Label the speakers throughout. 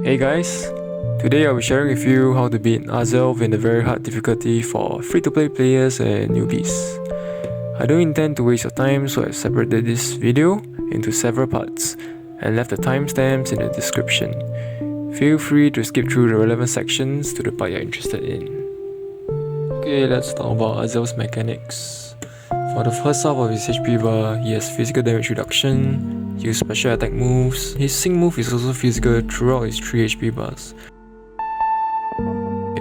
Speaker 1: Hey guys, today I'll be sharing with you how to beat Azelf in a very hard difficulty for free-to-play players and newbies. I don't intend to waste your time, so I've separated this video into several parts and left the timestamps in the description. Feel free to skip through the relevant sections to the part you're interested in. Okay, let's talk about Azelf's mechanics. For the first half of his HP bar, he has physical damage reduction, use special attack moves. His sync move is also physical throughout his 3 HP bars.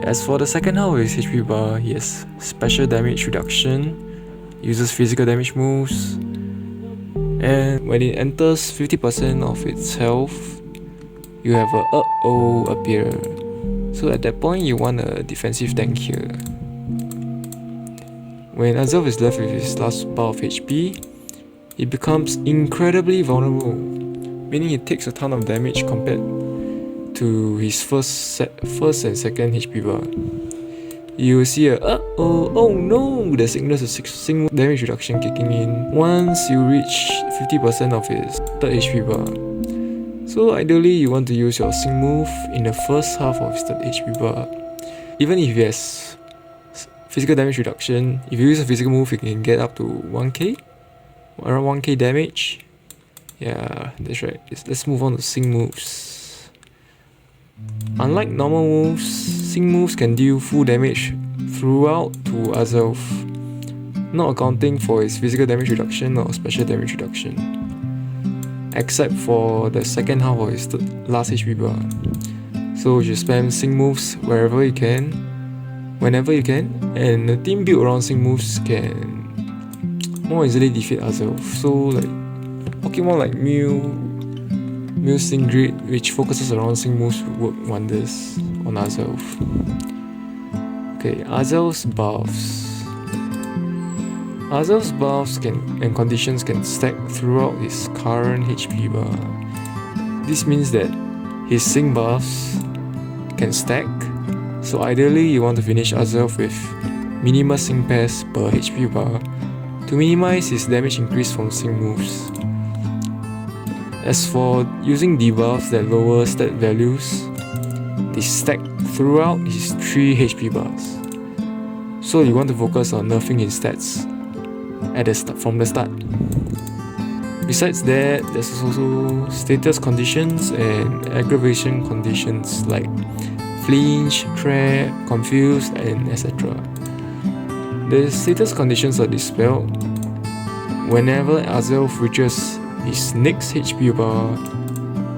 Speaker 1: As for the second half of his HP bar, he has special damage reduction, uses physical damage moves, and when it enters 50% of its health, you have a uh-oh appear. So at that point, you want a defensive tank here. When Azelf is left with his last bar of HP, he becomes incredibly vulnerable, meaning he takes a ton of damage compared to his first and second HP bar. You will see a oh no, the sickness of sync damage reduction kicking in once you reach 50% of his third HP bar. So ideally you want to use your sync move in the first half of his third HP bar. Even if he has physical damage reduction, if you use a physical move you can get up to 1k, around 1k damage. Yeah, that's right. Let's move on to sync moves. Unlike normal moves, sync moves can deal full damage throughout to Azelf, not accounting for his physical damage reduction or special damage reduction, except for the second half of his last HP bar. So you spam sync moves wherever you can, whenever you can, and the team built around sync moves can more easily defeat Azelf. So like Pokemon like Mew Sync Grid, which focuses around sync moves, will work wonders on Azelf. Okay, Azelf's buffs. Azelf's buffs and conditions can stack throughout his current HP bar. This means that his sync buffs can stack, so ideally you want to finish Azelf with minimal sync pairs per HP bar to minimize his damage increase from sync moves. As for using debuffs that lower stat values, they stack throughout his 3 HP bars. So you want to focus on nerfing his stats from the start. Besides that, there's also status conditions and aggravation conditions like flinch, trap, confuse, and etc. The status conditions are dispelled whenever Azelf reaches his next HP bar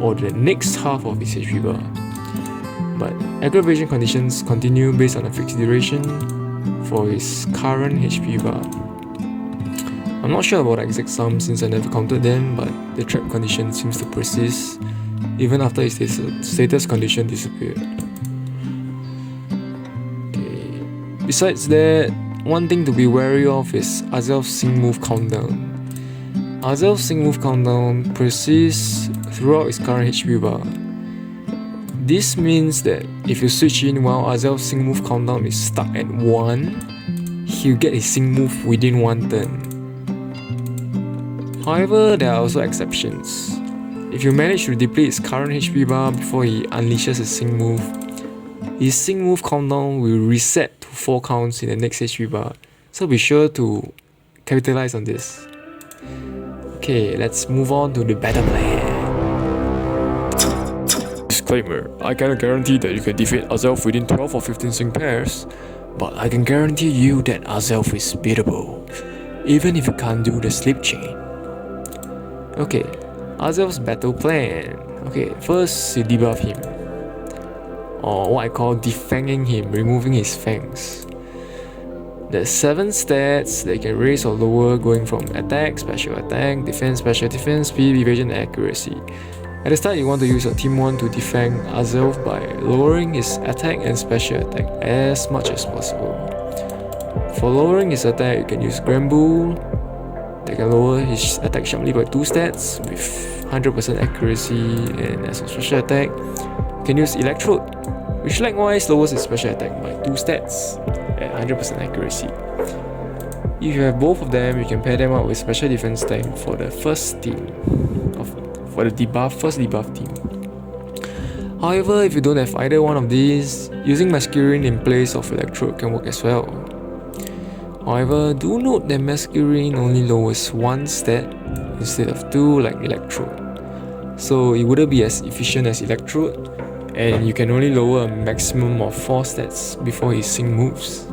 Speaker 1: or the next half of his HP bar. But aggravation conditions continue based on a fixed duration for his current HP bar. I'm not sure about the exact sum since I never counted them, but the trap condition seems to persist even after his status condition disappeared. Okay. Besides that, one thing to be wary of is Azelf's sync move countdown. Azelf's sync move countdown persists throughout his current HP bar. This means that if you switch in while Azelf's sync move countdown is stuck at 1, he'll get his sync move within 1 turn. However, there are also exceptions. If you manage to deplete his current HP bar before he unleashes his sync move countdown will reset to 4 counts in the next HP bar, so be sure to capitalize on this. Okay, let's move on to the battle plan. Disclaimer, I cannot guarantee that you can defeat Azelf within 12 or 15 sync pairs, but I can guarantee you that Azelf is beatable, even if you can't do the slip chain. Okay, Azelf's battle plan. Okay, first you debuff him, or what I call defanging him, removing his fangs. There's 7 stats that you can raise or lower going from attack, special attack, defense, special defense, speed, evasion, and accuracy. At the start you want to use your team 1 to defang Azelf by lowering his attack and special attack as much as possible. For lowering his attack you can use Granbull, that can lower his attack sharply by 2 stats with 100% accuracy, and as for special attack you can use Electrode, which likewise lowers his special attack by 2 stats at 100% accuracy. If you have both of them, you can pair them up with special defense tank for the first team, for the first debuff team. However, if you don't have either one of these, using Masculine in place of Electrode can work as well. However, do note that Masculine only lowers one stat instead of two like Electrode. So it wouldn't be as efficient as Electrode, and you can only lower a maximum of 4 stats before his sync moves.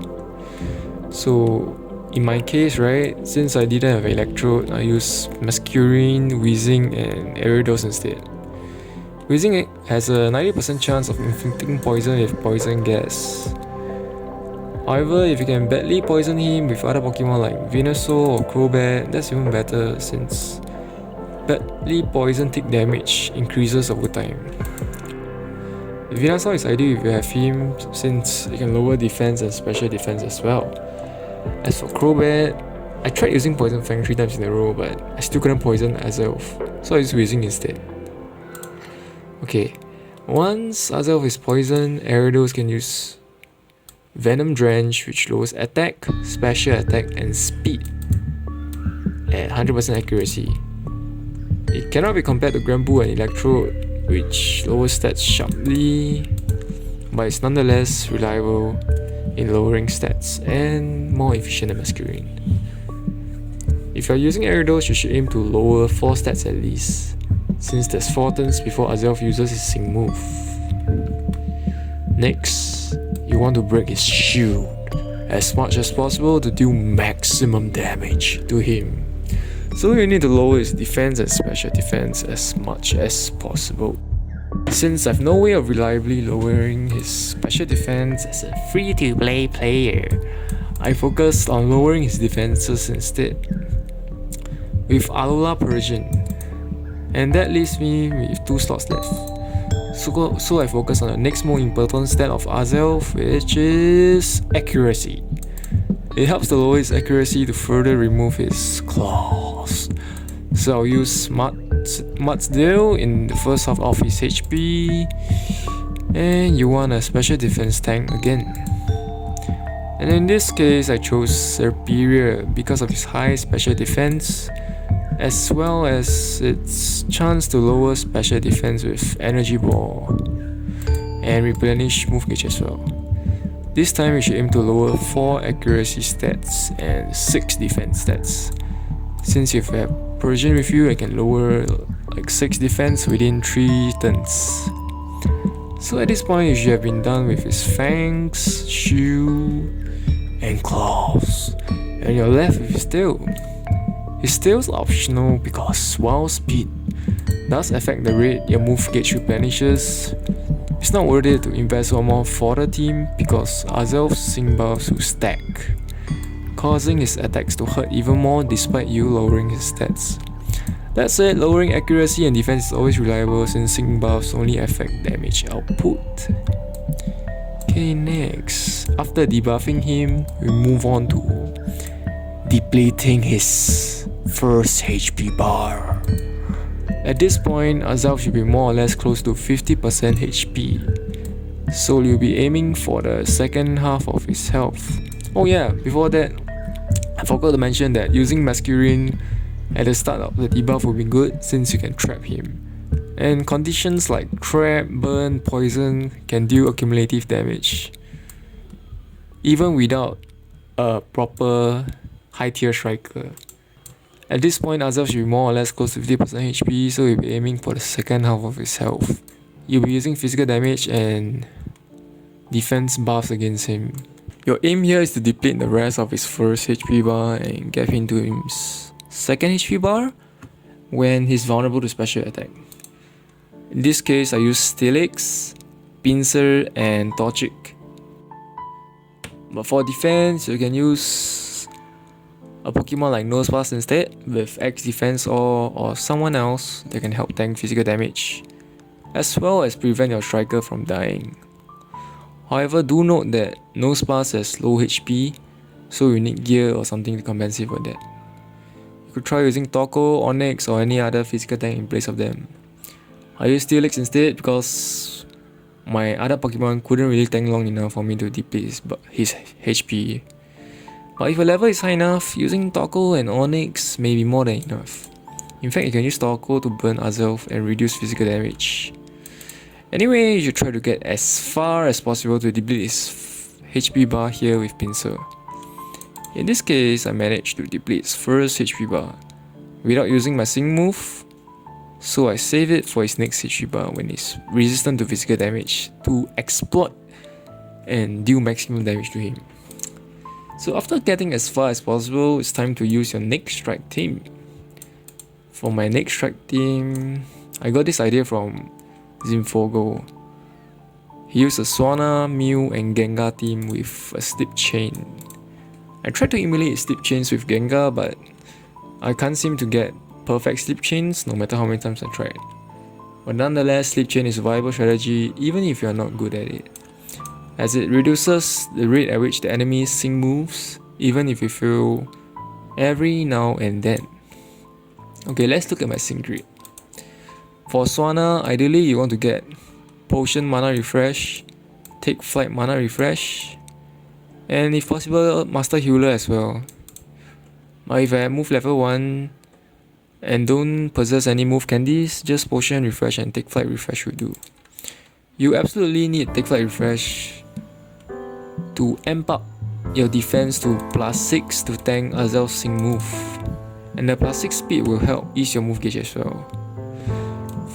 Speaker 1: So in my case, right, since I didn't have Electrode, I used Masculine, Wheezing and Aeridos instead. Wheezing has a 90% chance of inflicting poison with poison gas. However, if you can badly poison him with other Pokemon like Venusaur or Crobat, that's even better since badly poison tick damage increases over time. Venusaur is ideal if you have him since it can lower defense and special defense as well. As for Crobat, I tried using Poison Fang 3 times in a row, but I still couldn't poison Azelf, so I used Wheezing instead. Okay, once Azelf is poisoned, Aeridos can use Venom Drench, which lowers attack, special attack and speed at 100% accuracy. It cannot be compared to Granbull and Electrode, which lowers stats sharply, but it's nonetheless reliable in lowering stats and more efficient than Masculine. If you are using Aeridos, you should aim to lower 4 stats at least, since there's 4 turns before Azelf uses his sync move. Next, you want to break his shield as much as possible to deal maximum damage to him. So you need to lower his defense and special defense as much as possible. Since I have no way of reliably lowering his special defense as a free-to-play player, I focused on lowering his defenses instead with Alola Persian, and that leaves me with 2 slots left. So I focus on the next more important stat of Azelf, which is accuracy. It helps to lower his accuracy to further remove his claws. So I'll use Mud's Deal in the first half of his HP, and you want a special defense tank again. And in this case, I chose Serperior because of his high special defense, as well as its chance to lower special defense with Energy Ball and replenish move gauge as well. This time you should aim to lower 4 accuracy stats and 6 defense stats. Since you have Persian with you, I can lower like 6 defense within 3 turns. So at this point you should have been done with his fangs, shield and claws, and you're left with his tail. His tail is optional because while speed does affect the rate your move gauge replenishes, it's not worth it to invest one more for the team because Azelf's sync buffs will stack, causing his attacks to hurt even more despite you lowering his stats. That said, lowering accuracy and defense is always reliable since sync buffs only affect damage output. Okay, next, after debuffing him, we move on to depleting his first HP bar. At this point, Azelf should be more or less close to 50% HP, so you'll be aiming for the second half of his health. Oh yeah, before that, I forgot to mention that using Masculine at the start of the debuff will be good since you can trap him. And conditions like trap, burn, poison can deal accumulative damage, even without a proper high tier striker. At this point, Azelf should be more or less close to 50% HP, so you'll be aiming for the second half of his health. You'll be using physical damage and defense buffs against him. Your aim here is to deplete the rest of his first HP bar and get him to his second HP bar when he's vulnerable to special attack. In this case, I use Steelix, Pinsir and Torchic. But for defense, you can use a Pokemon like Nosepass instead with X defense or someone else that can help tank physical damage, as well as prevent your striker from dying. However, do note that Nosepass has low HP, so you need gear or something to compensate for that. You could try using Torkoal, Onix or any other physical tank in place of them. I use Steelix instead because my other Pokemon couldn't really tank long enough for me to deplete his HP. But if your level is high enough, using Torkoal and Onix may be more than enough. In fact, you can use Torkoal to burn Azelf and reduce physical damage. Anyway, you should try to get as far as possible to deplete his HP bar here with Pincer. In this case, I managed to deplete his first HP bar without using my sync move, so I save it for his next HP bar when he's resistant to physical damage to exploit and deal maximum damage to him. So after getting as far as possible, it's time to use your next strike team. For my next strike team, I got this idea from Zinfogo. He used a Swanna, Mew and Gengar team with a slip chain. I tried to emulate slip chains with Gengar, but I can't seem to get perfect slip chains no matter how many times I tried. But nonetheless, slip chain is a viable strategy even if you are not good at it, as it reduces the rate at which the enemy sync moves, even if you fail every now and then. Okay, let's look at my sync grid. For Swanna, ideally you want to get Potion Mana Refresh, Take Flight Mana Refresh, and if possible, Master Healer as well. But if I move level 1 and don't possess any move candies, just Potion Refresh and Take Flight Refresh will do. You absolutely need Take Flight Refresh to amp up your defense to +6 to tank Azelf's sync move, and the +6 speed will help ease your move gauge as well.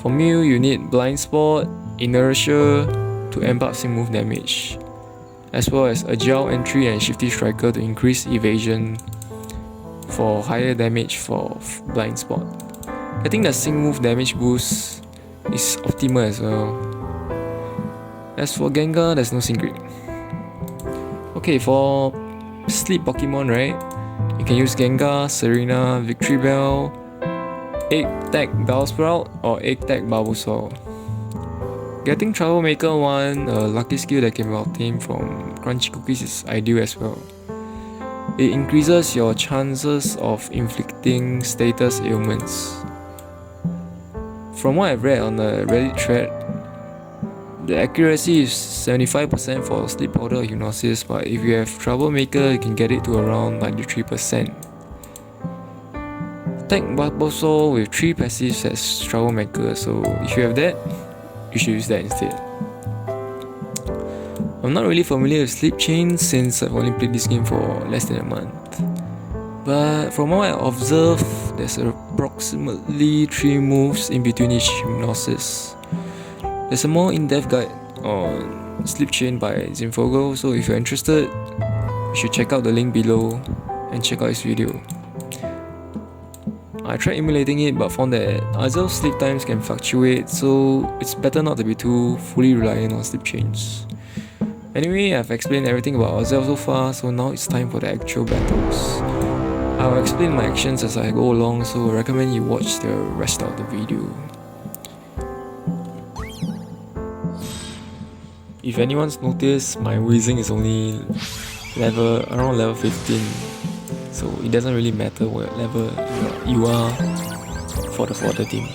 Speaker 1: For Mew, you need Blind Spot, Inertia to amp up sync move damage, as well as Agile Entry and Shifty Striker to increase evasion for higher damage for Blind Spot. Getting the sync move damage boost is optimal as well. As for Gengar, there's no sync grid. Okay, for sleep Pokemon, right? You can use Gengar, Serena, Victory Bell, Egg Tag Bellsprout, or Egg Tag Bulbasaur. Getting Troublemaker 1, a lucky skill that can be obtained from Crunchy Cookies, is ideal as well. It increases your chances of inflicting status ailments. From what I've read on the Reddit thread, the accuracy is 75% for Sleep Powder or Hypnosis, but if you have Troublemaker, you can get it to around 93%. Tag Bulbasaur with 3 passives as Troublemaker, so if you have that, you should use that instead. I'm not really familiar with Sleep Chain since I've only played this game for less than a month. But from what I observe, there's approximately 3 moves in between each Hypnosis. There's a more in-depth guide on Sleep Chain by Zinfogo, so if you're interested, you should check out the link below and check out his video. I tried emulating it but found that Azelf's sleep times can fluctuate, so it's better not to be too fully reliant on sleep chains. Anyway, I've explained everything about Azelf so far, so now it's time for the actual battles. I'll explain my actions as I go along, so I recommend you watch the rest of the video. If anyone's noticed, my wheezing is only around level 15, so it doesn't really matter what level you are for the team.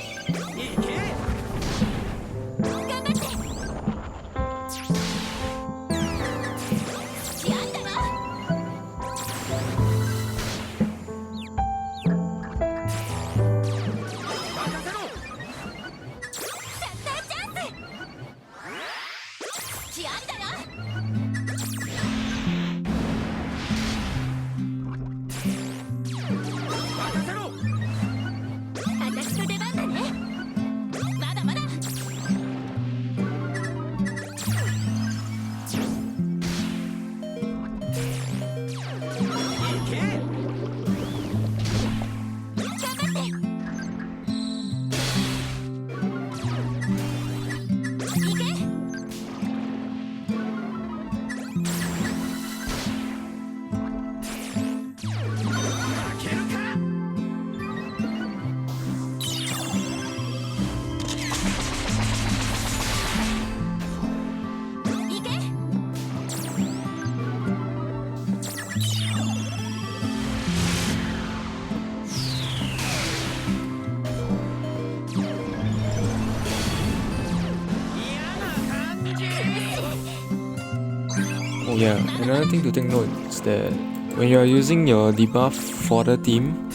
Speaker 1: Oh yeah, another thing to take note is that when you are using your debuff for the team,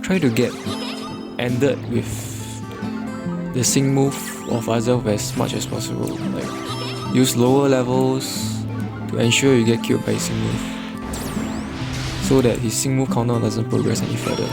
Speaker 1: try to get ended with the sync move of Azelf as much as possible. Like, use lower levels to ensure you get killed by his sync move, so that his sync move counter doesn't progress any further.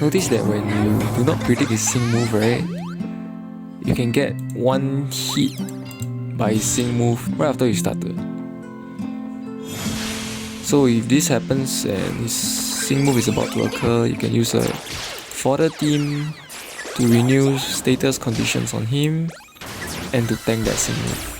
Speaker 1: Notice that when you do not predict his sync move, right, you can get one hit by his sync move right after you started. So if this happens and his sync move is about to occur, you can use a fodder team to renew status conditions on him and to tank that sync move.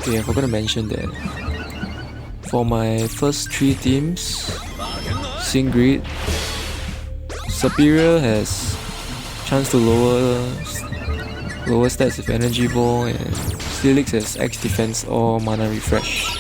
Speaker 1: Okay, I forgot to mention that for my first 3 teams, Sync Grid, Superior has chance to lower stats with Energy Ball, and Steelix has X Defense or Mana Refresh.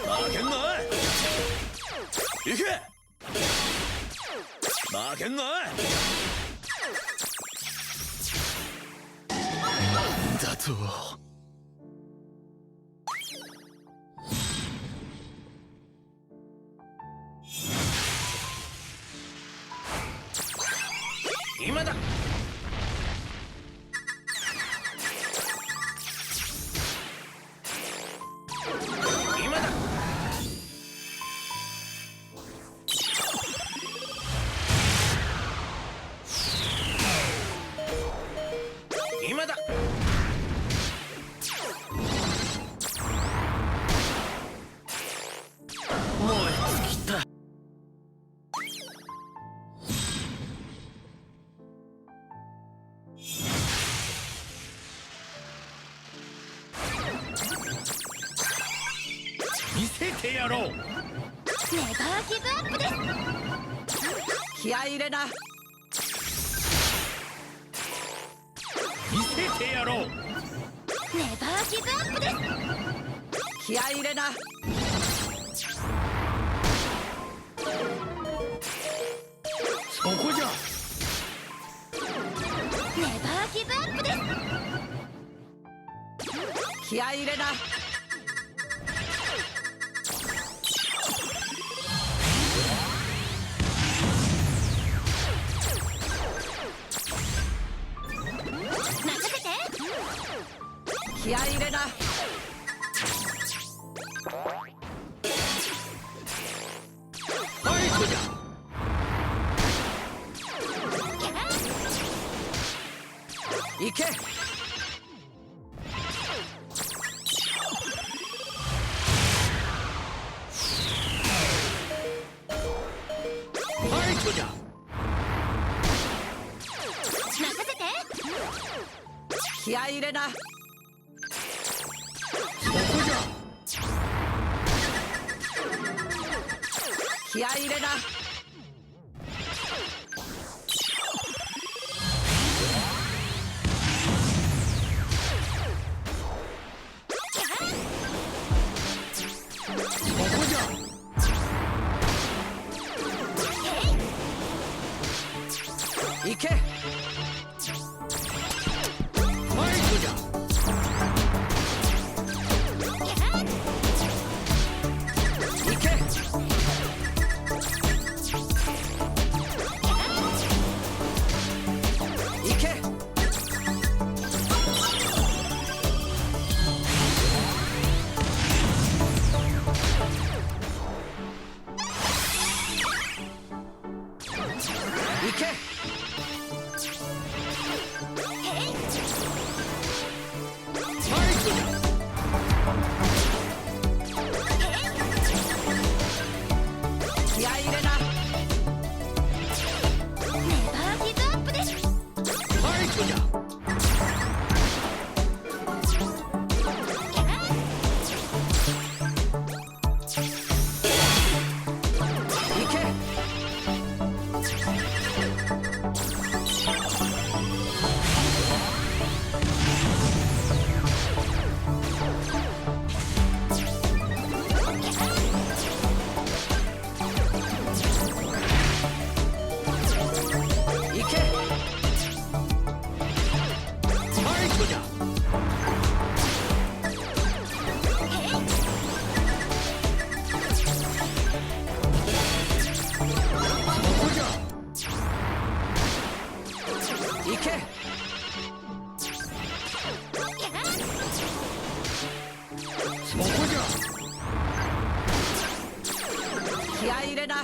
Speaker 2: 負けんな。行け。負けんな。なんだと。今だ。今だ。今だ。燃え尽きた。見せてやろう。
Speaker 3: ネバーギブアップです。気合い入れな。
Speaker 2: 見せてやろう。
Speaker 3: ネバーギブアップです。気合い入れな。
Speaker 2: そこじゃ。
Speaker 3: ネバーギブアップです。気合い入れな。気合い入れな。
Speaker 2: ファイトじゃ。
Speaker 3: 行け。
Speaker 2: ファイトじゃ。
Speaker 3: 任せて。気合い入れな。
Speaker 2: そこじゃ。
Speaker 3: 気合い入れな。
Speaker 2: そこじゃ。
Speaker 3: 行け。
Speaker 2: ファイトじゃ。
Speaker 3: 行け。行け。行け。
Speaker 2: ファイトじゃ。
Speaker 3: 気合い入れな。ネバーギブアップです。
Speaker 2: ファイトじゃ。
Speaker 3: 行け。行け。
Speaker 2: ファイトじゃ。そこじゃ。
Speaker 3: 行け。
Speaker 2: そこじゃ。
Speaker 3: 気合い入れな。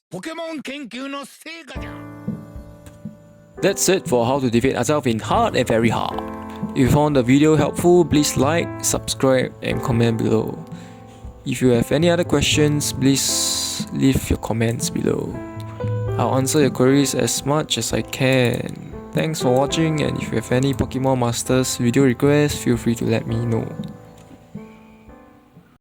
Speaker 2: ポケモン研究の成果じゃ。
Speaker 1: That's it for how to defeat Azelf in hard and very hard. If you found the video helpful, please like, subscribe and comment below. If you have any other questions, please leave your comments below. I'll answer your queries as much as I can. Thanks for watching, and if you have any Pokemon Masters video requests, feel free to let me know.